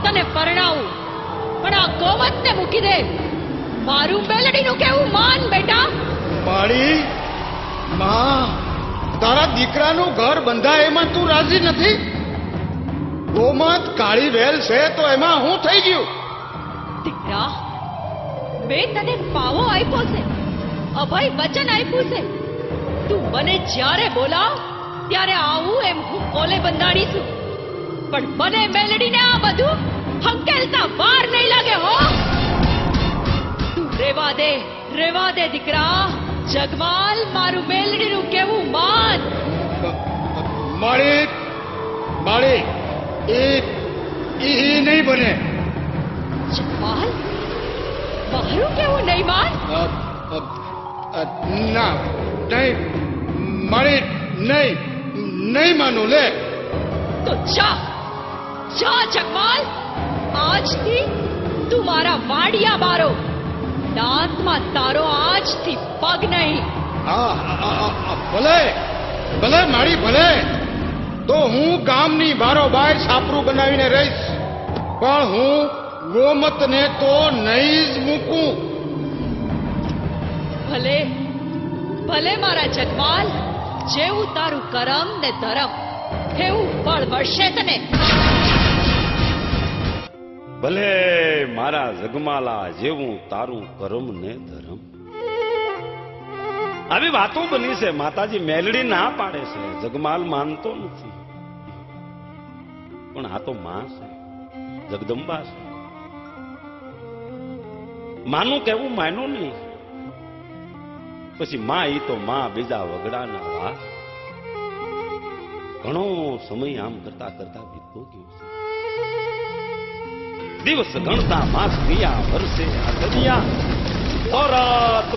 તને પરણાવું, પણ આ ગોમતને મૂકી દે. મારું મેલડીનું કેવું માન બેટા. માળી માં, તારા દીકરાનું ઘર બંધાય એમાં તું રાજી નથી? ગોમત કાળી વેલ છે તો એમાં હું થઈ ગયું? દીકરા, મેં તને પાવો આપ્યો છે, અભય વચન આપ્યું છે. તું મને જ્યારે બોલાવ ત્યારે આવું એમ હું કોલે બંધાડીશું. પણ મને મેલડીને આ બધું હંકેલતા વાર નહીં લાગે હો. તું રેવા દે દીકરા. જગમાલ, મારું મેલડીનું કેવું માન. માળી માળી, એ નહીં બને. જગમાલ, મારું કેવું નહીં માન? ના, નહીં માળી, નહીં માનું. લે તો જા જગમાલ. આજથી તું મારા વાડિયા બારો. દાંતમાં તારો આજથી પગ નહીં. ભલે ભલે માળી, ભલે. તો હું ગામની બારોબાર છાપરું બનાવીને રહીશ, પણ હું ગોમતને તો નહીં જ મૂકું. ભલે ભલે મારા જગમાલ, જેવું તારું કરમ ને ધરમ એવું ફળ મળશે તને. ભલે મારા જગમાલા, જેવું તારું કરમ ને ધરમ. આવી વાતો બની છે. માતાજી મેલડી ના પાડે છે, જગમાલ માનતો નથી. પણ આ તો માં છે, જગદંબા છે. માનું કેવું માયનું નહીં. પછી માં ઈ તો માં, બીજા વગડાના વાત. ઘણો સમય આમ કરતા કરતા વીતતો ગયો છે. દિવસ ગણતા માસ ગયા, વર્ષે આ દરિયા તરત